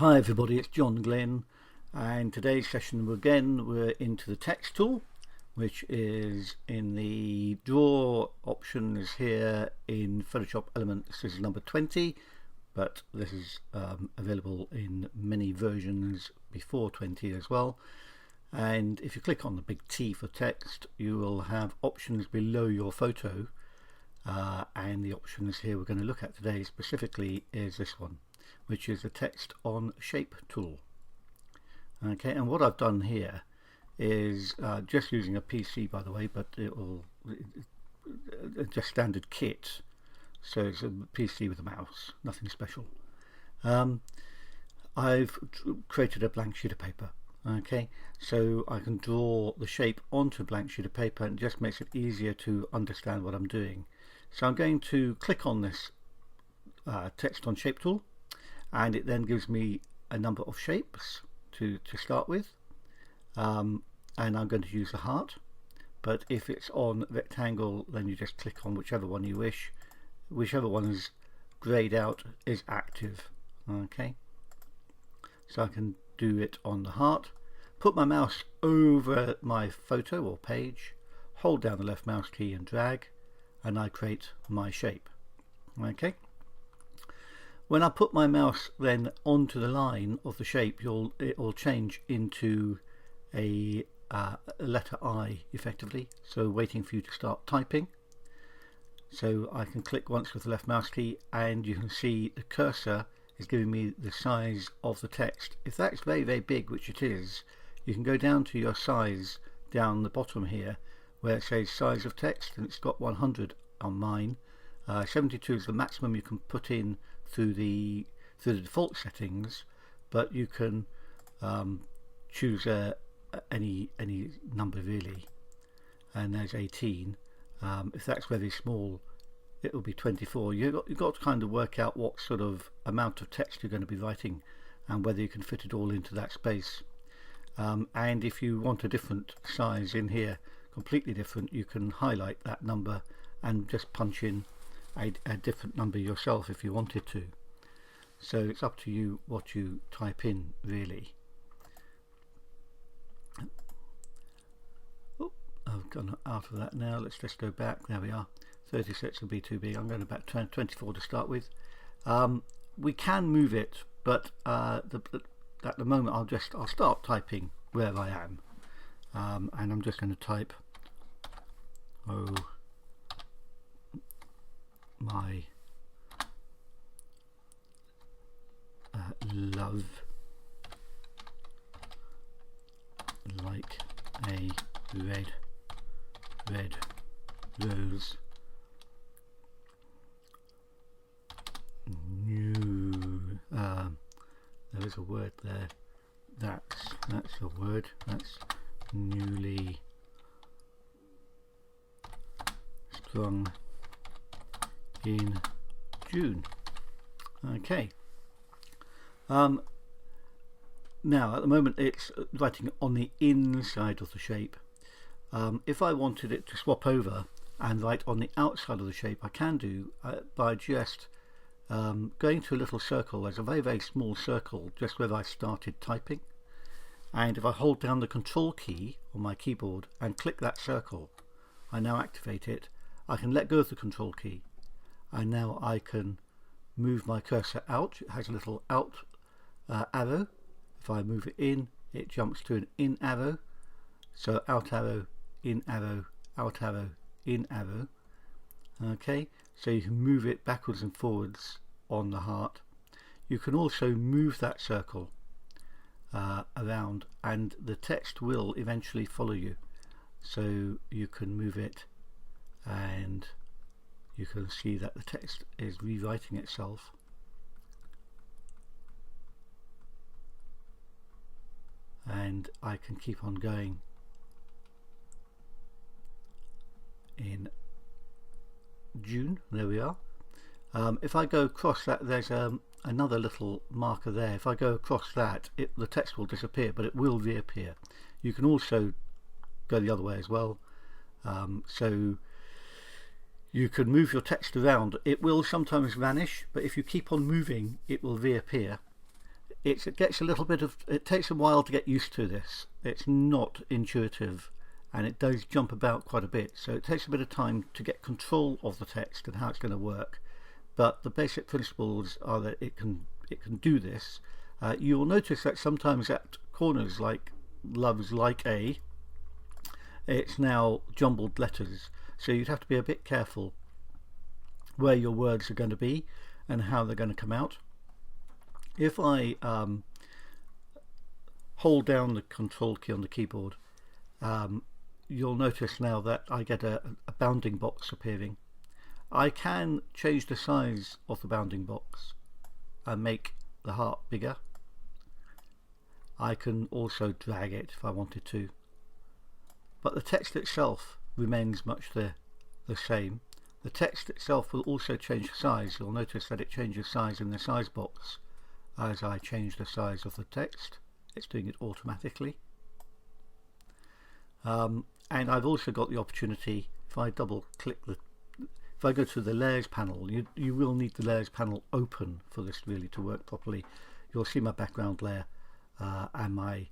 Hi everybody, it's John Glenn, and today's session we're into the text tool, which is in the draw options here in Photoshop Elements. This is number 20, but this is available in many versions before 20 as well. And if you click on the big T for text, you will have options below your photo, and the options here we're going to look at today specifically is this one, which is the text on shape tool. Okay, and what I've done here is just using a PC, by the way, but it will just standard kit, so it's a PC with a mouse, nothing special. I've created a blank sheet of paper. Okay, so I can draw the shape onto a blank sheet of paper, and it just makes it easier to understand what I'm doing. So I'm going to click on this text on shape tool, and it then gives me a number of shapes to start with, and I'm going to use the heart, but if it's on rectangle then you just click on whichever one you wish. Whichever one is grayed out is active. Okay, so I can do it on the heart, put my mouse over my photo or page, hold down the left mouse key and drag, and I create my shape. Okay, when I put my mouse then onto the line of the shape, it will change into a letter I effectively, so waiting for you to start typing. So I can click once with the left mouse key, and you can see the cursor is giving me the size of the text. If that's very, very big, which it is, you can go down to your size down the bottom here where it says size of text, and it's got 100 on mine. 72 is the maximum you can put in through the default settings, but you can choose any number really, and there's 18. If that's very small, it will be 24. You've got to kind of work out what sort of amount of text you're going to be writing and whether you can fit it all into that space. And if you want a different size in here, completely different, you can highlight that number and just punch in a different number yourself if you wanted to. So it's up to you what you type in really. Oh, I've gone out of that now. Let's just go back. There we are. 36 will be too big. I'm going back to 24 to start with. We can move it, but at the moment I'll start typing where I am, and I'm just going to type "Oh my love like a red rose new." There is a word there. That's a word. That's newly sprung in June. Okay. Now at the moment it's writing on the inside of the shape. If I wanted it to swap over and write on the outside of the shape, I can do by just going to a little circle. There's a very, very small circle just where I started typing, and if I hold down the control key on my keyboard and click that circle, I now activate it. I can let go of the control key, and now I can move my cursor out. It has a little out arrow. If I move it in, it jumps to an in arrow. So out arrow, in arrow, out arrow, in arrow. Okay, so you can move it backwards and forwards on the heart. You can also move that circle around, and the text will eventually follow you. So you can move it, and you can see that the text is rewriting itself. And I can keep on going in June. There we are. If I go across that, there's another little marker there. If I go across that, the text will disappear, but it will reappear. You can also go the other way as well. So you can move your text around. It will sometimes vanish, but if you keep on moving, it will reappear. it gets a little bit of, it takes a while to get used to this. It's not intuitive, and it does jump about quite a bit, so it takes a bit of time to get control of the text and how it's going to work. But the basic principles are that it can do this. You will notice that sometimes at corners like loves like a, it's now jumbled letters, so you'd have to be a bit careful where your words are going to be and how they're going to come out. If I hold down the control key on the keyboard, you'll notice now that I get a bounding box appearing. I can change the size of the bounding box and make the heart bigger. I can also drag it if I wanted to, but the text itself remains much the same. The text itself will also change size. You'll notice that it changes size in the size box as I change the size of the text. It's doing it automatically. And I've also got the opportunity, if I double click if I go to the layers panel, you will need the layers panel open for this really to work properly. You'll see my background layer and my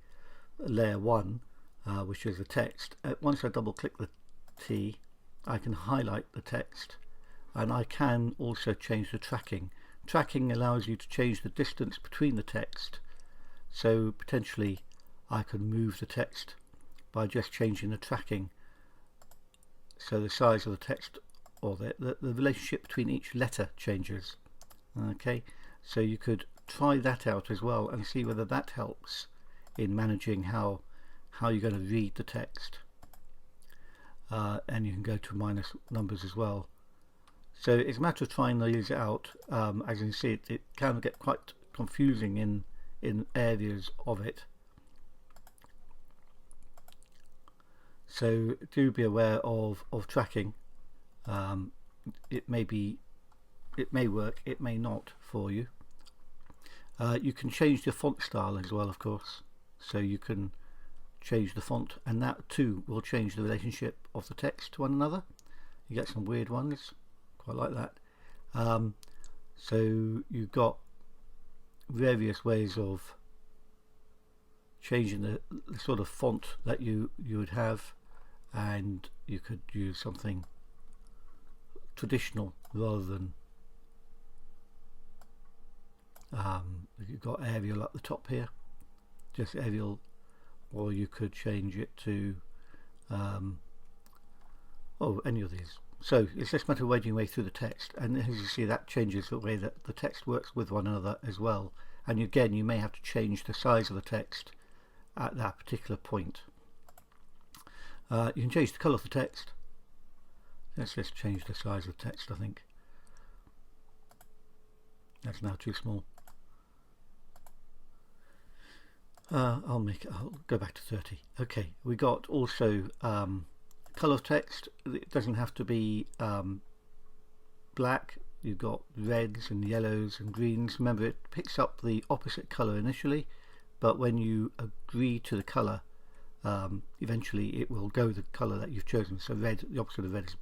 layer 1, which is the text. Once I double click the T, I can highlight the text, and I can also change the tracking. Tracking allows you to change the distance between the text, so potentially I can move the text by just changing the tracking, so the size of the text or the relationship between each letter changes. Okay, so you could try that out as well and see whether that helps in managing how you're going to read the text. And you can go to minus numbers as well. So it's a matter of trying these out. As you can see, it can get quite confusing in areas of it. So do be aware of tracking. It may work, it may not for you. You can change the font style as well, of course. So you can change the font, and that too will change the relationship of the text to one another. You get some weird ones, quite like that. So you've got various ways of changing the sort of font that you would have, and you could use something traditional rather than you've got Arial at the top here, just Arial, or you could change it to any of these. So it's just a matter of wading your way through the text, and as you see, that changes the way that the text works with one another as well. And again, you may have to change the size of the text at that particular point. You can change the colour of the text. Let's just change the size of the text. I think that's now too small. I'll go back to 30. Okay, we got also colour of text. It doesn't have to be black. You've got reds and yellows and greens. Remember, it picks up the opposite colour initially, but when you agree to the colour, eventually it will go the colour that you've chosen. So red, the opposite of red is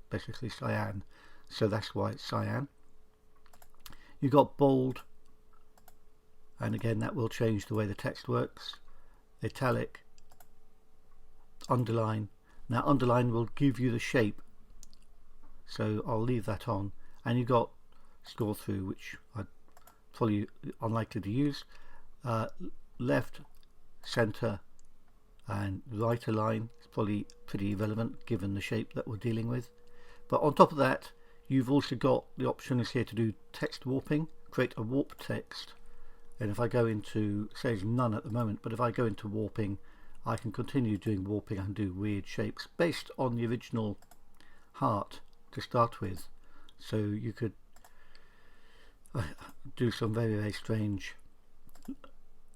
basically cyan, so that's why it's cyan. You've got bold, and again that will change the way the text works. Italic, underline. Now underline will give you the shape, so I'll leave that on. And you've got scroll through, which I'd probably unlikely to use. Left, center and right align is probably pretty irrelevant given the shape that we're dealing with. But on top of that, you've also got the options here to do text warping, create a warp text. And if I go into, it says none at the moment, but if I go into warping, I can continue doing warping and do weird shapes based on the original heart to start with. So you could do some very, very strange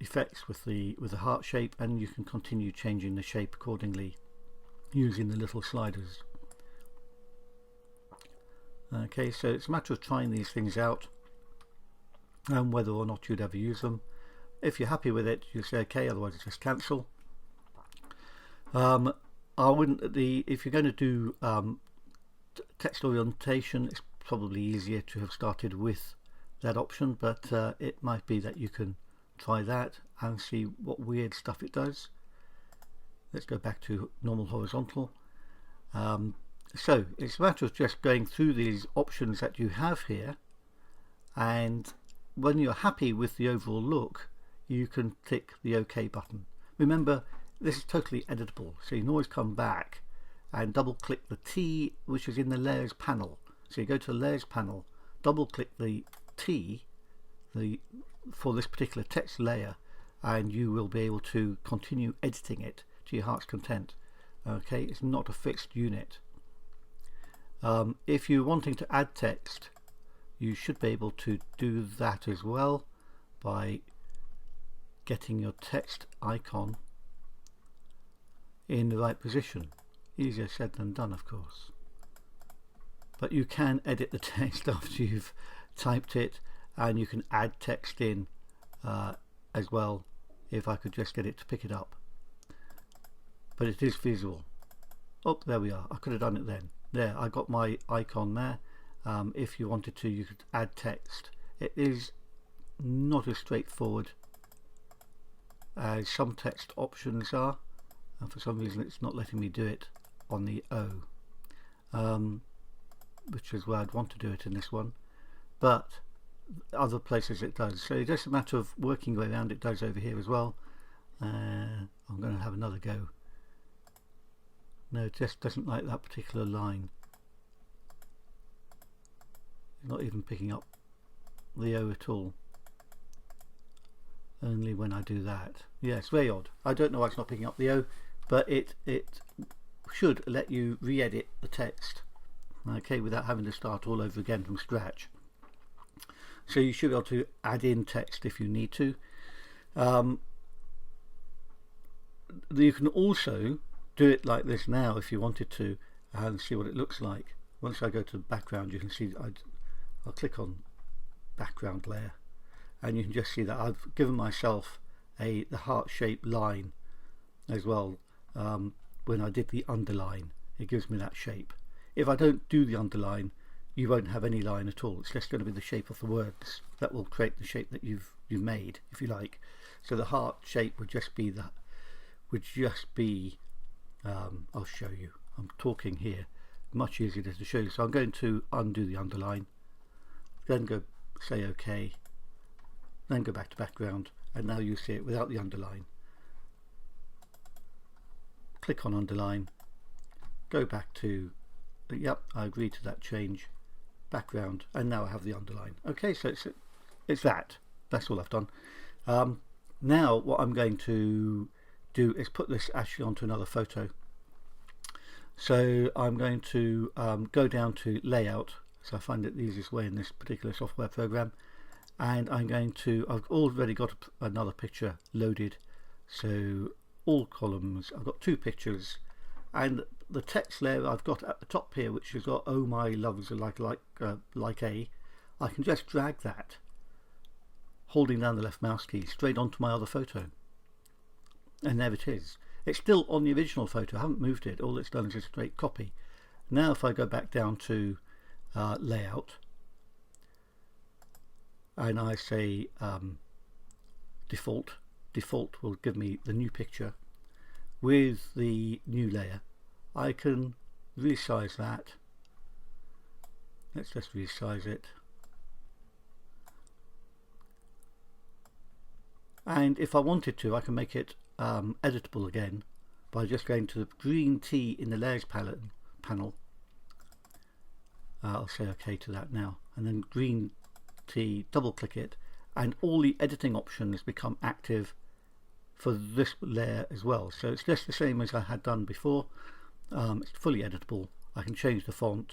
effects with the heart shape, and you can continue changing the shape accordingly using the little sliders. Okay, so it's a matter of trying these things out and whether or not you'd ever use them. If you're happy with it, you say okay, otherwise just cancel. I wouldn't. If you're going to do text orientation, it's probably easier to have started with that option, but it might be that you can try that and see what weird stuff it does. Let's go back to normal horizontal. So it's a matter of just going through these options that you have here, and when you're happy with the overall look, you can click the OK button. Remember, this is totally editable, so you can always come back and double click the T which is in the layers panel. So you go to the layers panel, double click the T for this particular text layer, and you will be able to continue editing it to your heart's content. Okay, it's not a fixed unit. If you're wanting to add text, you should be able to do that as well by getting your text icon in the right position. Easier said than done, of course, but you can edit the text after you've typed it, and you can add text in as well, if I could just get it to pick it up. But it is feasible. Oh, there we are. I could have done it then. There, I got my icon there. If you wanted to, you could add text. It is not as straightforward as some text options are, and for some reason it's not letting me do it on the O, which is where I'd want to do it in this one, but other places it does. So it's just a matter of working your way around. It does over here as well. I'm going to have another go. No, it just doesn't like that particular line. It's not even picking up the O at all. Only when I do that. Yeah, it's very odd. I don't know why it's not picking up the O, but it should let you re-edit the text, okay, without having to start all over again from scratch. So you should be able to add in text if you need to. You can also do it like this now if you wanted to, and see what it looks like. Once I go to the background, you can see I'll click on background layer, and you can just see that I've given myself the heart-shaped line as well. When I did the underline, it gives me that shape. If I don't do the underline, you won't have any line at all. It's just going to be the shape of the words that will create the shape that you've made, if you like. So the heart shape would just be I'll show you. I'm talking here, much easier to show you. So I'm going to undo the underline, then go say OK, then go back to background, and now you see it without the underline. Click on underline, go back to yep, I agree to that change, background, and now I have the underline. Okay, so it's that's all I've done. Now what I'm going to do is put this actually onto another photo. So I'm going to go down to layout, so I find it the easiest way in this particular software program, and I've already got another picture loaded, so all columns, I've got two pictures, and the text layer I've got at the top here, which has got "Oh my loves are like I can just drag that, holding down the left mouse key, straight onto my other photo, and there it is. It's still on the original photo. I haven't moved it. All it's done is a straight copy. Now if I go back down to layout, and I say default will give me the new picture with the new layer. I can resize that. Let's just resize it. And if I wanted to, I can make it editable again by just going to the green T in the layers panel. I'll say OK to that now, and then green T, double click it, and all the editing options become active for this layer as well. So it's just the same as I had done before. It's fully editable. I can change the font,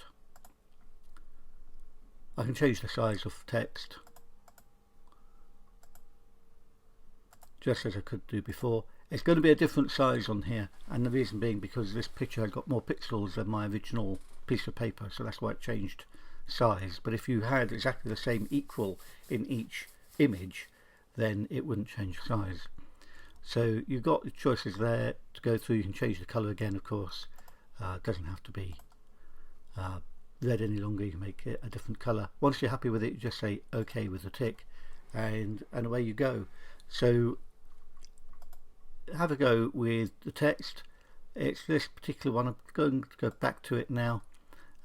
I can change the size of text, just as I could do before. It's going to be a different size on here, and the reason being because this picture has got more pixels than my original piece of paper, so that's why it changed size. But if you had exactly the same equal in each image, then it wouldn't change size. So you've got the choices there to go through. You can change the color again, of course. It doesn't have to be red any longer. You can make it a different color. Once you're happy with it, you just say OK with the tick, and away you go. So have a go with the text. It's this particular one. I'm going to go back to it now,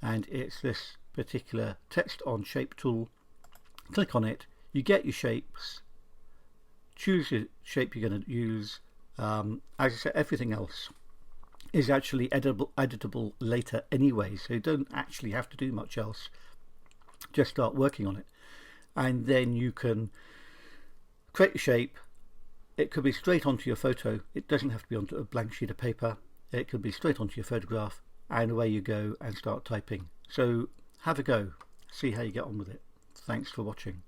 and it's this particular text on shape tool. Click on it, you get your shapes, choose the shape you're going to use. As I said, everything else is actually editable later anyway, so you don't actually have to do much else. Just start working on it, and then you can create a shape. It could be straight onto your photo. It doesn't have to be onto a blank sheet of paper. It could be straight onto your photograph, and away you go and start typing. So have a go, see how you get on with it. Thanks for watching.